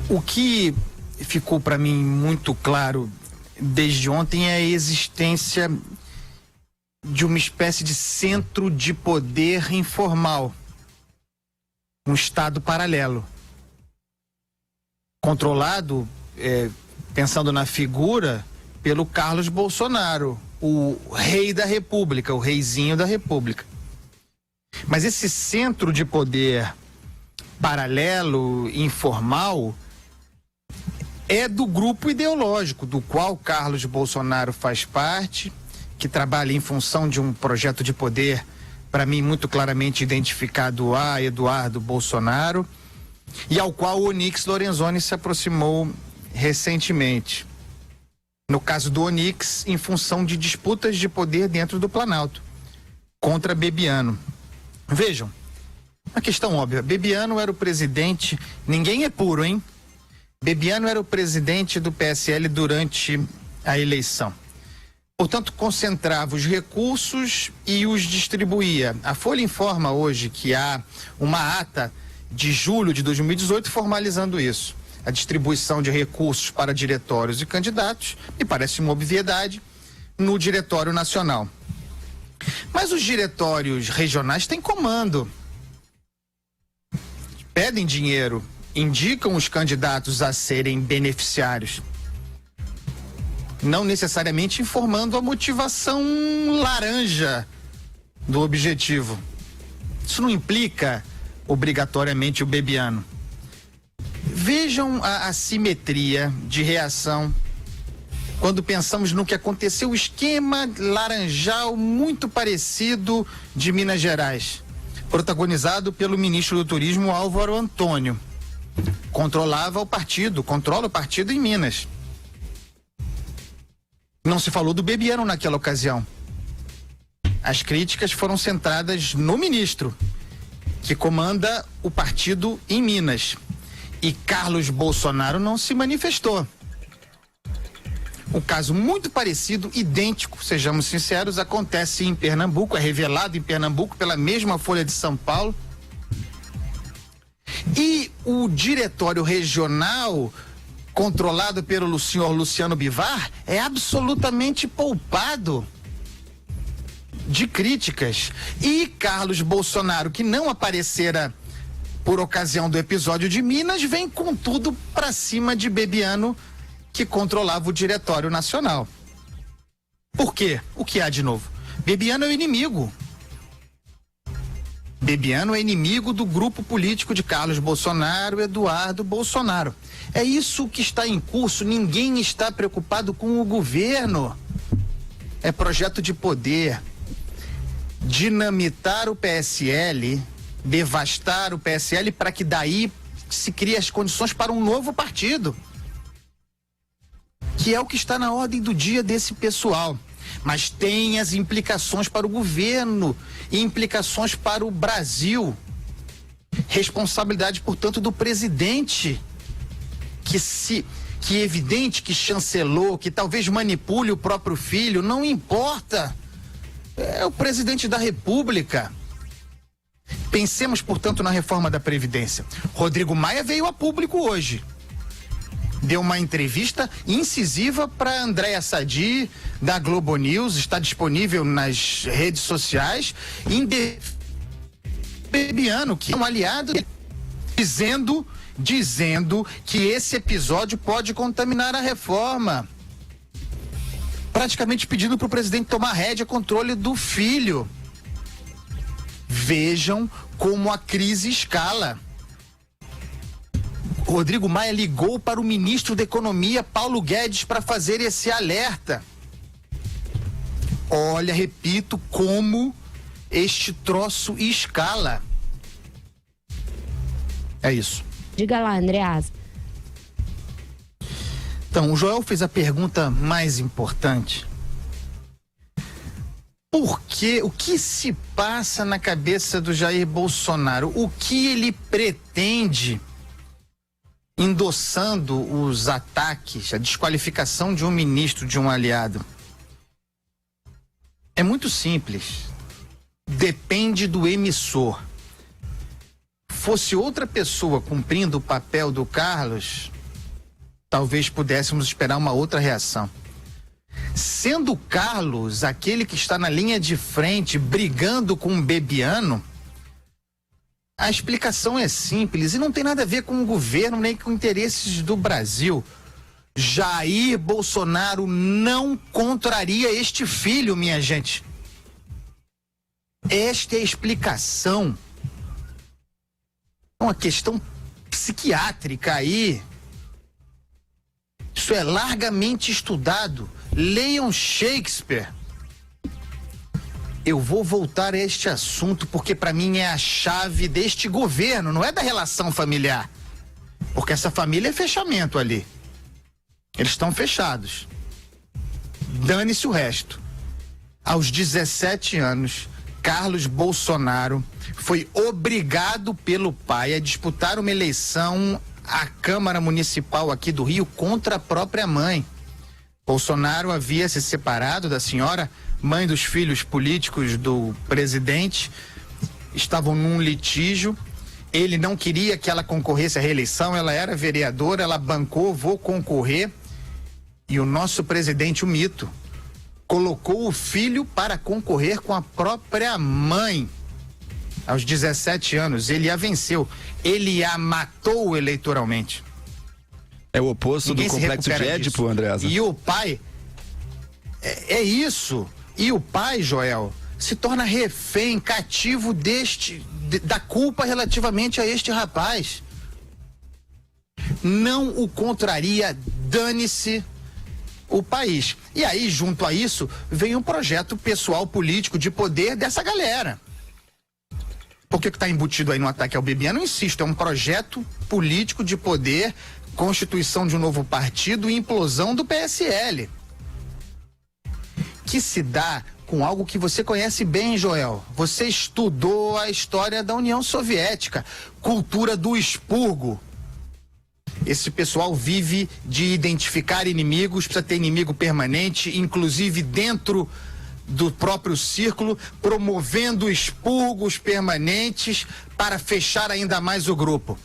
O que ficou para mim muito claro desde ontem é a existência de uma espécie de centro de poder informal, um estado paralelo, controlado, pensando na figura, pelo Carlos Bolsonaro, o rei da República, o reizinho da República. Mas esse centro de poder paralelo, informal, é do grupo ideológico do qual Carlos Bolsonaro faz parte, que trabalha em função de um projeto de poder, para mim, muito claramente identificado a Eduardo Bolsonaro, e ao qual o Onyx Lorenzoni se aproximou recentemente. No caso do Onyx, em função de disputas de poder dentro do Planalto, contra Bebiano. Vejam, uma questão óbvia, Bebiano era o presidente, ninguém é puro, hein? Bebiano era o presidente do PSL durante a eleição. Portanto, concentrava os recursos e os distribuía. A Folha informa hoje que há uma ata de julho de 2018 formalizando isso. A distribuição de recursos para diretórios e candidatos, me parece uma obviedade, no Diretório Nacional. Mas os diretórios regionais têm comando. Pedem dinheiro, indicam os candidatos a serem beneficiários, não necessariamente informando a motivação laranja do objetivo. Isso não implica obrigatoriamente o Bebiano. Vejam a assimetria de reação quando pensamos no que aconteceu, o esquema laranjal muito parecido de Minas Gerais, protagonizado pelo ministro do Turismo Álvaro Antônio. Controla o partido em Minas. Não se falou do Bebiano naquela ocasião. As críticas foram centradas no ministro, que comanda o partido em Minas. E Carlos Bolsonaro não se manifestou. Um caso muito parecido, idêntico, sejamos sinceros, acontece em Pernambuco, é revelado em Pernambuco pela mesma Folha de São Paulo. E o diretório regional, controlado pelo senhor Luciano Bivar, é absolutamente poupado de críticas. E Carlos Bolsonaro, que não aparecera por ocasião do episódio de Minas, vem com tudo para cima de Bebiano, que controlava o Diretório Nacional. Por quê? O que há de novo? Bebiano é o inimigo. Bebiano é inimigo do grupo político de Carlos Bolsonaro, Eduardo Bolsonaro. É isso que está em curso, ninguém está preocupado com o governo. É projeto de poder. Dinamitar o PSL, devastar o PSL para que daí se crie as condições para um novo partido. Que é o que está na ordem do dia desse pessoal. Mas tem as implicações para o governo e implicações para o Brasil. Responsabilidade, portanto, do presidente, que é evidente que chancelou, que talvez manipule o próprio filho, não importa. É o presidente da República. Pensemos, portanto, na reforma da Previdência. Rodrigo Maia veio a público hoje. Deu uma entrevista incisiva para Andréa Sadi, da Globo News, está disponível nas redes sociais, em Bebiano, que é um aliado, dizendo que esse episódio pode contaminar a reforma. Praticamente pedindo para o presidente tomar rédea, controle do filho. Vejam como a crise escala. Rodrigo Maia ligou para o ministro da Economia, Paulo Guedes, para fazer esse alerta. Olha, repito, como este troço escala. É isso. Diga lá, Andreasa. Então, o Joel fez a pergunta mais importante. Por quê? O que se passa na cabeça do Jair Bolsonaro? O que ele pretende endossando os ataques, a desqualificação de um ministro, de um aliado? É muito simples. Depende do emissor. Fosse outra pessoa cumprindo o papel do Carlos, talvez pudéssemos esperar uma outra reação. Sendo o Carlos aquele que está na linha de frente brigando com o Bebiano, a explicação é simples e não tem nada a ver com o governo nem com interesses do Brasil. Jair Bolsonaro não contraria este filho, minha gente. Esta é a explicação. Uma questão psiquiátrica aí. Isso é largamente estudado. Leiam Shakespeare. Eu vou voltar a este assunto porque para mim é a chave deste governo, não é da relação familiar. Porque essa família é fechamento ali. Eles estão fechados. Dane-se o resto. Aos 17 anos, Carlos Bolsonaro foi obrigado pelo pai a disputar uma eleição à Câmara Municipal aqui do Rio contra a própria mãe. Bolsonaro havia se separado da senhora, mãe dos filhos políticos do presidente, estavam num litígio. Ele não queria que ela concorresse à reeleição, ela era vereadora, ela bancou, vou concorrer. E o nosso presidente, o mito, colocou o filho para concorrer com a própria mãe. Aos 17 anos, ele a venceu. Ele a matou eleitoralmente. É o oposto do complexo de Édipo, Andreasa. E o pai, é isso. E o pai, Joel, se torna refém, cativo da culpa relativamente a este rapaz. Não o contraria, dane-se o país. E aí, junto a isso, vem um projeto pessoal político de poder dessa galera. Porque o que está embutido aí no ataque ao Bebiano, eu insisto, é um projeto político de poder, constituição de um novo partido e implosão do PSL. Que se dá com algo que você conhece bem, Joel. Você estudou a história da União Soviética, cultura do expurgo. Esse pessoal vive de identificar inimigos, precisa ter inimigo permanente, inclusive dentro do próprio círculo, promovendo expurgos permanentes para fechar ainda mais o grupo.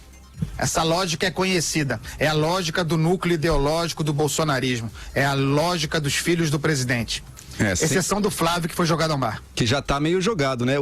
Essa lógica é conhecida, é a lógica do núcleo ideológico do bolsonarismo, é a lógica dos filhos do presidente. Exceção do Flávio, que foi jogado ao mar. Que já está meio jogado, né?